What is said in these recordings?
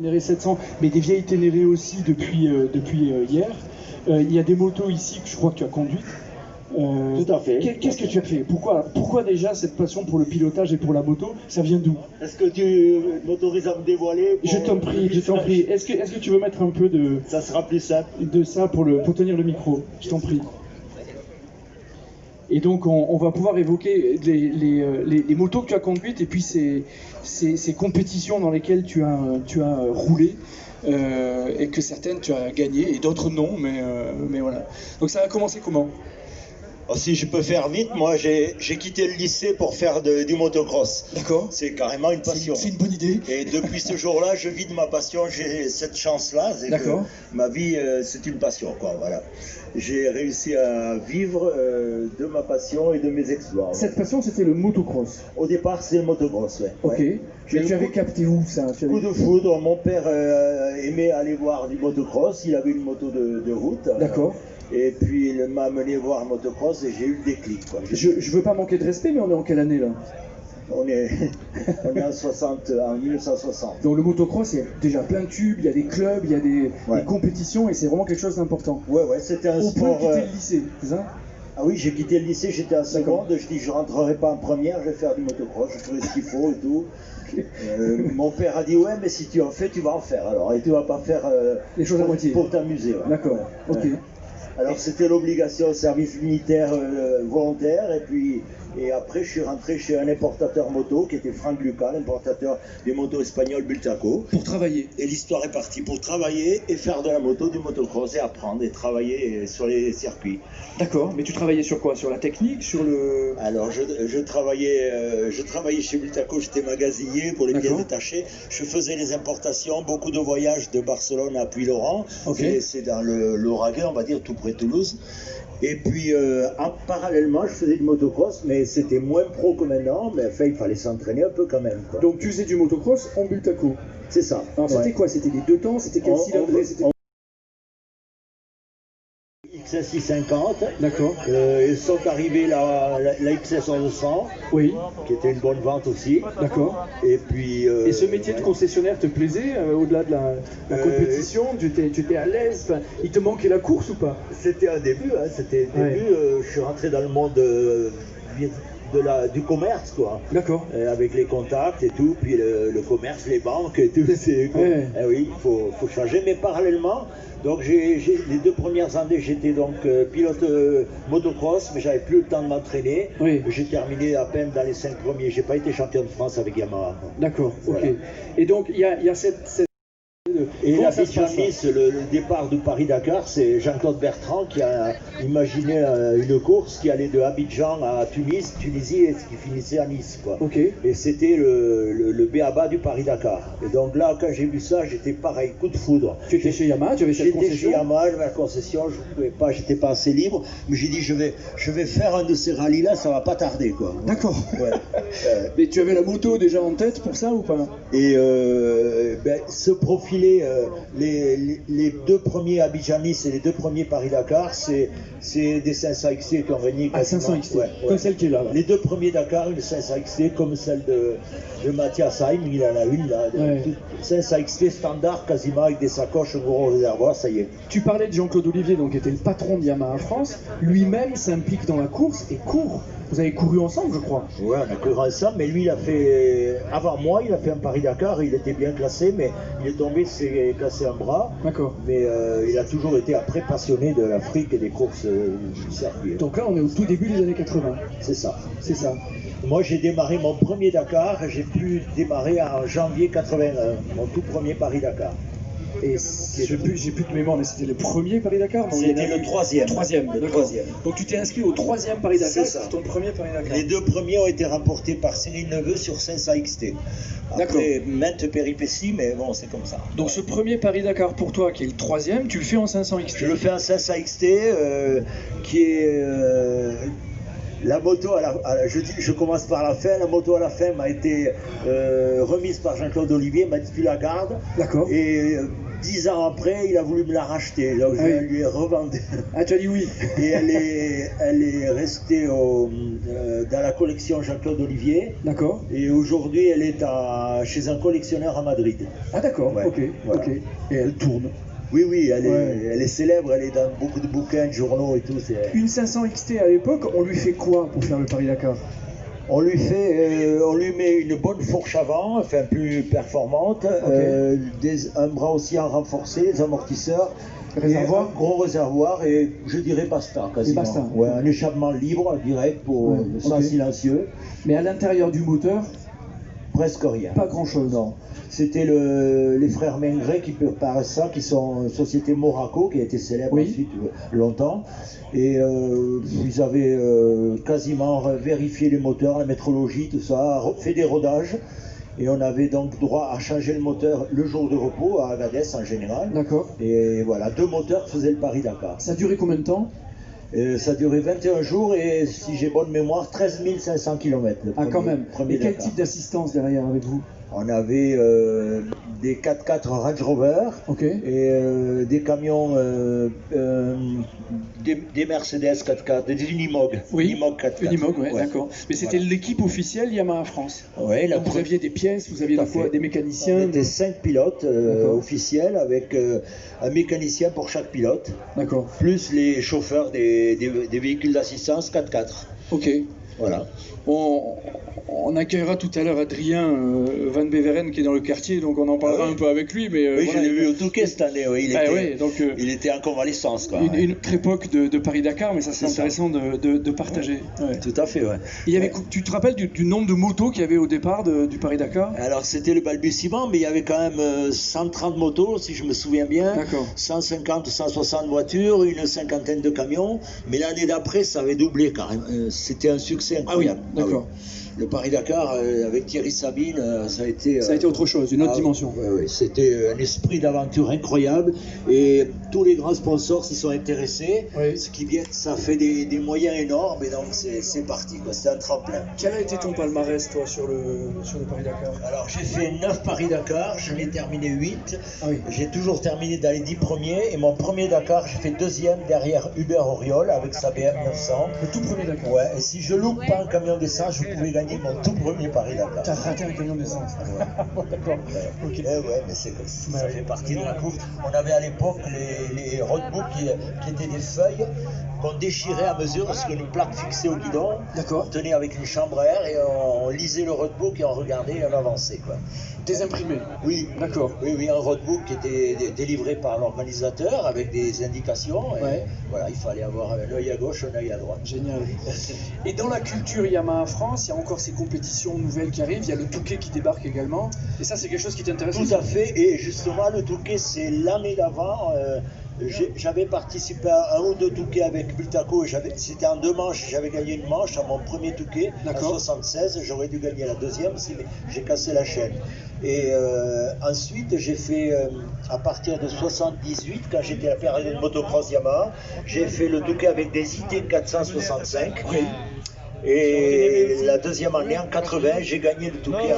Ténéré 700, mais des vieilles Ténéré aussi depuis hier. Il y a des motos ici que je crois que tu as conduites. Tout à fait. Qu'est-ce que tu as fait? Pourquoi déjà cette passion pour le pilotage et pour la moto? Ça vient d'où? Est-ce que tu m'autorises à me dévoiler Je t'en prie. Est-ce que tu veux mettre un peu Ça sera plus simple. de ça pour tenir le micro? Je t'en prie. Et donc on va pouvoir évoquer les motos que tu as conduites et puis ces compétitions dans lesquelles tu as roulé et que certaines tu as gagnées et d'autres non, mais voilà. Donc ça a commencé comment? Oh, si je peux faire vite, moi j'ai quitté le lycée pour faire du motocross. D'accord. C'est carrément une passion. C'est une bonne idée. Et depuis ce jour-là, je vis de ma passion. J'ai cette chance-là. D'accord. Ma vie, c'est une passion, quoi. Voilà. J'ai réussi à vivre de ma passion et de mes exploits. Cette passion, c'était le motocross. Au départ, c'est le motocross, ouais. Ok. Ouais. Tu avais capté où ça? Coup de foudre. Mon père aimait aller voir du motocross. Il avait une moto de route. D'accord. Et puis il m'a amené voir motocross et j'ai eu le déclic, quoi. Je veux pas manquer de respect, mais on est en quelle année là? On est en 1960. Donc le motocross, il y a déjà plein de tubes, il y a des clubs, il y a des compétitions et c'est vraiment quelque chose d'important. Ouais, c'était un sport. Au point de quitter le lycée, c'est ça? Ah oui, j'ai quitté le lycée, j'étais en seconde, je dis je rentrerai pas en première, je vais faire du motocross, je ferai ce qu'il faut et tout. Mon père a dit ouais, mais si tu en fais, tu vas en faire alors, et tu vas pas faire les choses à moitié pour t'amuser. Ouais. D'accord, ok. Alors c'était l'obligation au service militaire volontaire et après je suis rentré chez un importateur moto qui était Franck Lucas, l'importateur des motos espagnoles Bultaco. Pour travailler. Et l'histoire est partie pour travailler et faire de la moto, du motocross et apprendre et travailler sur les circuits. D'accord, mais tu travaillais sur quoi? Sur la technique, sur le... Alors je travaillais chez Bultaco, j'étais magasinier pour les pièces détachées. Je faisais les importations, beaucoup de voyages de Barcelone à Puylaurens. Okay. C'est dans l'Ouraguais, on va dire, tout près de Toulouse. Et puis, parallèlement, je faisais du motocross, mais c'était moins pro que maintenant, mais enfin, il fallait s'entraîner un peu quand même, quoi. Donc, tu faisais du motocross en Bultaco? C'est ça. Alors, c'était quoi? C'était des deux temps? C'était quel cylindrée? XS650. D'accord. Ils sont arrivés la XS 1100. Oui. Qui était une bonne vente aussi. D'accord. Et puis. Et ce métier de concessionnaire te plaisait au-delà de la compétition? Tu étais à l'aise? Enfin, il te manquait la course ou pas? C'était un début. Hein, c'était un début. Je suis rentré dans le monde du commerce, quoi. D'accord. Avec les contacts et tout, puis le commerce, les banques et tout. Eh oui, il faut changer. Mais parallèlement, donc les 2 premières années, j'étais donc pilote motocross, mais j'avais plus le temps de m'entraîner. Oui. J'ai terminé à peine dans les 5 premiers. J'ai pas été champion de France avec Yamaha. D'accord, voilà. Ok. Et donc il y a cette... Et la Nice, le départ de Paris-Dakar, c'est Jean-Claude Bertrand qui a imaginé une course qui allait de Abidjan à Tunisie et qui finissait à Nice, quoi. Okay. Et c'était le b.a.-ba du Paris-Dakar. Et donc là, quand j'ai vu ça, j'étais pareil, coup de foudre. Tu étais chez Yamaha, tu avais cette concession? J'étais chez Yamaha, j'avais la concession, je pouvais pas, j'étais pas assez libre, mais j'ai dit je vais faire un de ces rallyes-là, ça va pas tarder, quoi. D'accord. Ouais. Mais tu avais la moto déjà en tête pour ça ou pas? Et ce profil les 2 premiers Abidjan-Nice et les 2 premiers Paris-Dakar, c'est des 500 XT qui ont gagné. Ah, 500 XT, comme celle qui est là. Les 2 premiers Dakar, une 500 XT, comme celle de Mathias Heim, il en a une là. 500 XT standard, quasiment avec des sacoches, un gros réservoir, ça y est. Tu parlais de Jean-Claude Olivier, donc qui était le patron de Yamaha France. Lui-même s'implique dans la course et court. Vous avez couru ensemble, je crois. Ouais, on a couru ensemble, mais lui, il a fait, avant moi, il a fait un Paris-Dakar, il était bien classé, mais il est tombé, s'est cassé un bras. D'accord. Mais il a toujours été après passionné de l'Afrique et des courses du circuit. Donc là, on est au tout début des années 80. C'est ça. C'est ça. Moi, j'ai démarré mon premier Dakar, j'ai pu démarrer en janvier 81, mon tout premier Paris-Dakar. Et j'ai plus de mémoire, mais c'était le premier Paris-Dakar? C'était le troisième. Le troisième. Donc tu t'es inscrit au 3e Paris-Dakar, c'est ton premier Paris-Dakar. Les 2 premiers ont été remportés par Cyril Neveu sur 500 XT. Après, maintes péripéties, mais bon, c'est comme ça. Donc ce premier Paris-Dakar pour toi, qui est le 3e, tu le fais en 500 XT? Je le fais en 500 XT, qui est... La moto, je commence par la fin. La moto à la fin m'a été remise par Jean-Claude Olivier, m'a dit tu la gardes. D'accord. Et 10 ans après, il a voulu me la racheter, donc je lui ai revendu. Ah, tu as dit oui. Et elle est restée dans la collection Jean-Claude Olivier. D'accord. Et aujourd'hui, elle est chez un collectionneur à Madrid. Ah d'accord, ouais, ok, voilà. ok. Et elle tourne. Oui, oui, elle est célèbre, elle est dans beaucoup de bouquins, de journaux et tout. Une 500 XT à l'époque, on lui fait quoi pour faire le Paris-Dakar? On lui met une bonne fourche avant, enfin plus performante, un bras aussi renforcé, des amortisseurs, réservoir. Un gros réservoir et je dirais basta quasiment. Basta. Ouais, un échappement libre, direct, sans silencieux. Mais à l'intérieur du moteur, presque rien. Pas grand chose. Non. C'était les frères Mengret qui préparaient ça, qui sont une société Moraco, qui a été célèbre ensuite longtemps. Et ils avaient quasiment vérifié les moteurs, la métrologie, tout ça, fait des rodages. Et on avait donc droit à changer le moteur le jour de repos, à Agadez en général. D'accord. Et voilà, 2 moteurs faisaient le Paris-Dakar. Ça a duré combien de temps? Ça a duré 21 jours et, si j'ai bonne mémoire, 13 500 km. Quand même. Et quel type d'assistance derrière avec vous? On avait des 4x4 Range Rover et des camions, des Mercedes 4x4, des Unimog. Unimog 4x4. Unimog, d'accord. Mais c'était l'équipe officielle Yamaha France. Oui, vous aviez des pièces, vous aviez des mécaniciens. On était 5 pilotes officiels avec un mécanicien pour chaque pilote. D'accord. Plus les chauffeurs des véhicules d'assistance 4x4. Ok. Voilà. On accueillera tout à l'heure Adrien Van Beveren qui est dans le quartier, donc on en parlera un peu avec lui. Mais, oui, voilà, je l'ai vu au Touquet cette année, il était en convalescence. Quoi, une autre époque de Paris-Dakar, mais ça c'est intéressant de partager. Tout à fait, Tu te rappelles du nombre de motos qu'il y avait au départ du Paris-Dakar? Alors c'était le balbutiement, mais il y avait quand même 130 motos, si je me souviens bien. 150 ou 160 voitures, une cinquantaine de camions, mais l'année d'après ça avait doublé quand même. C'était un succès incroyable. Ah oui, d'accord. Le Paris-Dakar avec Thierry Sabine, ça a été autre chose, une autre dimension. Oui, c'était un esprit d'aventure incroyable et tous les grands sponsors s'y sont intéressés, ce qui vient, ça fait des moyens énormes et donc c'est parti, c'était un tremplin. Quel a été ton palmarès toi sur le Paris-Dakar? Alors j'ai fait 9 Paris-Dakar, j'en ai terminé 8, j'ai toujours terminé dans les 10 premiers et mon premier Dakar j'ai fait 2e derrière Hubert Auriol avec sa BM 900. Le tout premier Dakar? Ouais, et si je loupe pas un camion d'essence, je pouvais gagner mon tout premier Paris-Dakar. T'as raté un camion d'essence? D'accord. Okay. Mais ça fait partie de la course. On avait à l'époque les roadbooks qui étaient des feuilles qu'on déchirait à mesure parce que une plaque fixée au guidon. D'accord. On tenait avec une chambre à air et on lisait le roadbook et on regardait et on avançait. Désimprimé? Oui. D'accord. Oui, un roadbook qui était délivré par l'organisateur avec des indications. Et voilà, il fallait avoir un œil à gauche, un œil à droite. Génial. Et dans la culture Yamaha France, il y a encore ces compétitions nouvelles qui arrivent. Il y a le Touquet qui débarque également. Et ça, c'est quelque chose qui t'intéresse? Tout à fait. Et justement, le Touquet, c'est l'année d'avant. J'avais participé à 1 ou 2 Touquets avec Bultaco. C'était en 2 manches. J'avais gagné une manche à mon premier Touquet en 76. J'aurais dû gagner la 2e aussi, mais j'ai cassé la chaîne. Et ensuite, j'ai fait, à partir de 78, quand j'étais à la période de motocross Yamaha, j'ai fait le Touquet avec des IT 465. Et la 2e année, en 80, j'ai gagné le Touquet.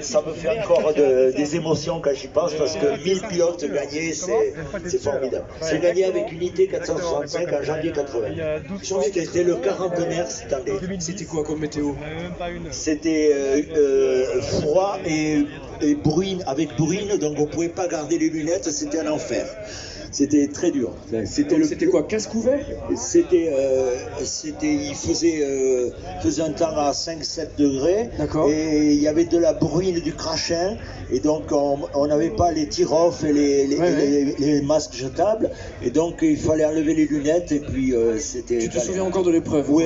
Ça me fait encore des émotions quand j'y pense, parce que 1000 pilotes gagnés, c'est formidable. C'est gagné avec une IT 465 en janvier 80. C'était le 40e cette année. C'était quoi comme météo? C'était froid et bruine, avec bruine, donc on ne pouvait pas garder les lunettes, c'était un enfer. C'était très dur. C'était quoi, casse couvert? Il faisait un temps à 5-7 degrés. D'accord. Et il y avait de la bruine, du crachin. Et donc on n'avait pas les tir-off et les masques jetables. Et donc il fallait enlever les lunettes. Et puis c'était. Tu te souviens encore de l'épreuve? Oui,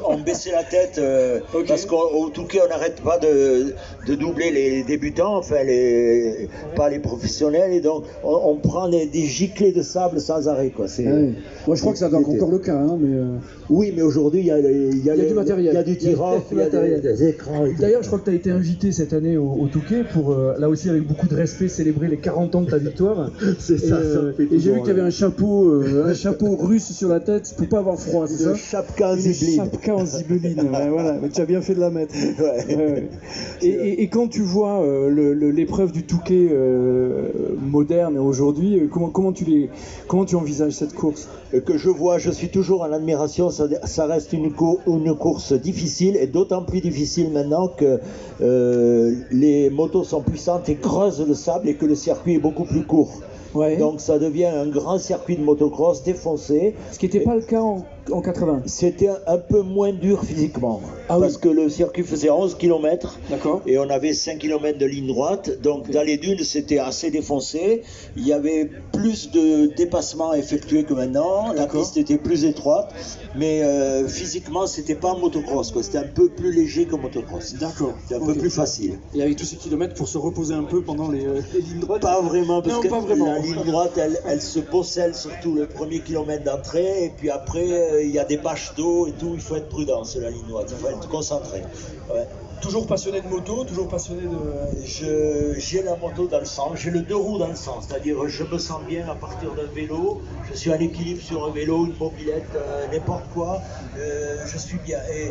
on baissait la tête parce qu'au Touquet on n'arrête pas de doubler les débutants, enfin pas les professionnels. Et donc on prend des giclées de sable sans arrêt. Moi je crois que ça doit encore le cas, hein, mais Oui, mais aujourd'hui, il y a du matériel. Il y a du tir-off, il y a des écrans. D'ailleurs, je crois que tu as été invité cette année au Touquet pour, là aussi avec beaucoup de respect, célébrer les 40 ans de ta victoire. C'est ça, ça me fait et j'ai vu que tu avais un chapeau russe sur la tête pour pas avoir froid, c'est ça? Une chapka en zibeline. Une chapka en zibeline, voilà, mais tu as bien fait de la mettre. Ouais. Et quand tu vois l'épreuve du Touquet moderne aujourd'hui, comment tu envisages cette course? Que je vois, je suis toujours en admiration, ça reste une course difficile, et d'autant plus difficile maintenant que les motos sont puissantes et creusent le sable et que le circuit est beaucoup plus court. Ouais. Donc ça devient un grand circuit de motocross défoncé. Ce qui n'était pas le cas en 80. C'était un peu moins dur physiquement. Ah parce oui. que le circuit faisait 11 km. D'accord. Et on avait 5 km de ligne droite. Donc dans les dunes, c'était assez défoncé. Il y avait plus de dépassements à effectuer que maintenant. La piste était plus étroite. Mais physiquement, c'était pas motocross, quoi. C'était un peu plus léger que motocross. D'accord. C'était un peu plus facile. Et avec tous ces kilomètres pour se reposer un peu pendant les lignes droites? Pas vraiment, parce que pas vraiment. La ligne droite, elle se poncelle surtout le premier kilomètre d'entrée, et puis après, il y a des bâches d'eau et tout, il faut être prudent sur la ligne droite, il faut être concentré. Ouais. Toujours passionné de moto, toujours passionné de... J'ai la moto dans le sang, j'ai le deux roues dans le sang, c'est-à-dire je me sens bien à partir d'un vélo, je suis en équilibre sur un vélo, une mobilette, n'importe quoi, je suis bien. Et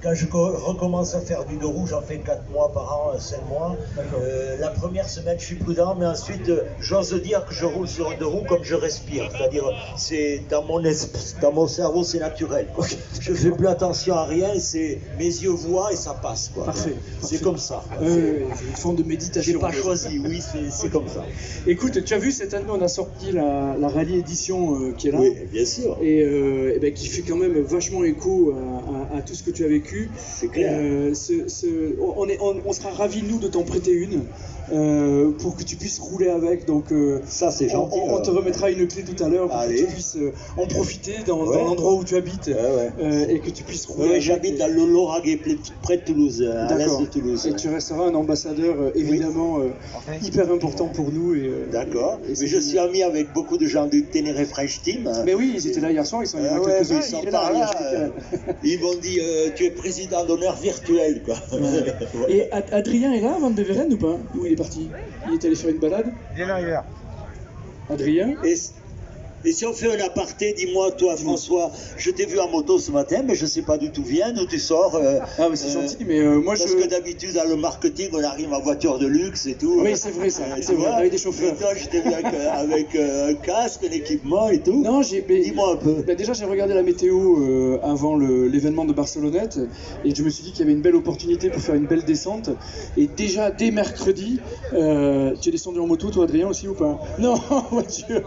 quand je recommence à faire du deux roues, j'en fais 4 mois par an, 5 mois. La première semaine, je suis prudent, mais ensuite, j'ose dire que je roule sur un deux roues comme je respire. C'est-à-dire, c'est dans mon cerveau, c'est naturel, quoi. Je fais plus attention à rien, c'est mes yeux voient et ça passe, quoi. Parfait. C'est comme ça. Une forme de méditation. J'ai pas choisi, oui, c'est comme ça. Écoute, tu as vu, cette année, on a sorti la Rallye Édition qui est là. Oui, bien sûr. Et ben, qui fait quand même vachement écho à tout ce que tu as vécu. C'est clair. On sera ravis, nous, de t'en prêter une pour que tu puisses rouler avec. Donc, ça, c'est gentil. On te remettra une clé tout à l'heure pour que tu puisses en profiter dans l'endroit où tu habites et que tu puisses rouler. Oui, j'habite dans le Lauragais, près de Toulouse, à l'est de Toulouse. Et tu resteras un ambassadeur évidemment hyper important pour nous. D'accord. Mais je suis ami avec beaucoup de gens du Ténéré French Team. Mais oui, ils étaient là hier soir, ils sont quelques-uns. Ils m'ont dit tu es président d'honneur virtuel, quoi. Et Adrien est là, Van de Veren, ou pas? Où il est parti? Il est allé faire une balade? Bien arrivé. Adrien? Et si on fait un aparté, dis-moi, toi, François, je t'ai vu en moto ce matin, mais je ne sais pas d'où tu viens, d'où tu sors. Ah, mais c'est gentil, mais moi parce que d'habitude, dans le marketing, on arrive en voiture de luxe et tout. Oui, c'est vrai, ça. C'est vrai, avec des chauffeurs. Et toi, je t'ai vu avec un casque, un équipement et tout. Non, dis-moi un peu. Déjà, j'ai regardé la météo avant l'événement de Barcelonnette, et je me suis dit qu'il y avait une belle opportunité pour faire une belle descente. Et déjà, dès mercredi, tu es descendu en moto, toi, Adrien, aussi, ou pas? Non, en voiture.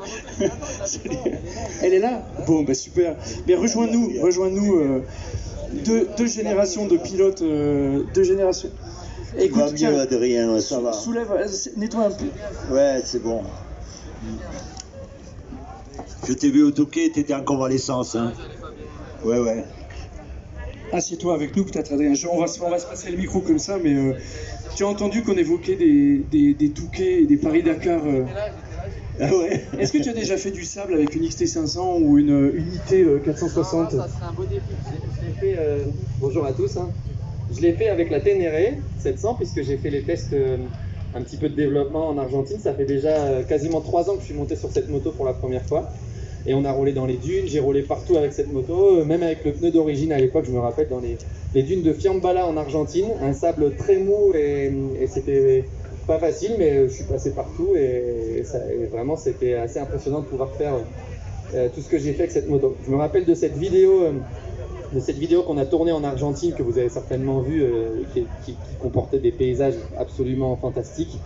Elle est là? Bon, bah super. Mais rejoins-nous. Deux générations de pilotes, deux générations. Écoute, va mieux, Adrien, ça va. Soulève, nettoie un peu. Ouais, c'est bon. Je t'ai vu au Touquet, t'étais en convalescence, hein. Ouais. Assieds-toi avec nous, peut-être, Adrien. On va se passer le micro comme ça, mais tu as entendu qu'on évoquait des Touquets et des Paris-Dakar. Ah ouais. Est-ce que tu as déjà fait du sable avec une XT500 ou une IT 460? Ça serait un beau défi. Je l'ai fait, bonjour à tous. Je l'ai fait avec la Ténéré 700 puisque j'ai fait les tests, un petit peu de développement en Argentine. Ça fait déjà quasiment 3 ans que je suis monté sur cette moto pour la première fois. Et on a roulé dans les dunes, j'ai roulé partout avec cette moto, même avec le pneu d'origine à l'époque, je me rappelle, dans les dunes de Fiambala en Argentine. Un sable très mou et c'était pas facile, mais je suis passé partout et vraiment c'était assez impressionnant de pouvoir faire tout ce que j'ai fait avec cette moto. Je me rappelle de cette vidéo qu'on a tournée en Argentine, que vous avez certainement vue, qui comportait des paysages absolument fantastiques.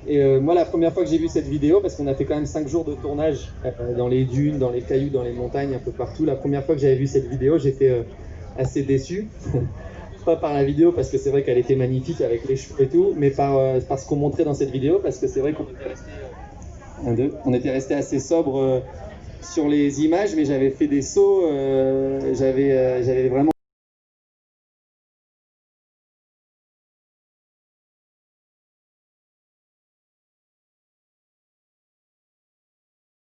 Et moi, la première fois que j'ai vu cette vidéo, parce qu'on a fait quand même 5 jours de tournage dans les dunes, dans les cailloux, dans les montagnes, un peu partout, la première fois que j'avais vu cette vidéo, j'étais assez déçu. Pas par la vidéo, parce que c'est vrai qu'elle était magnifique avec les cheveux et tout, mais par ce qu'on montrait dans cette vidéo, parce que c'est vrai qu'on était resté assez sobre sur les images, mais j'avais fait des sauts, j'avais vraiment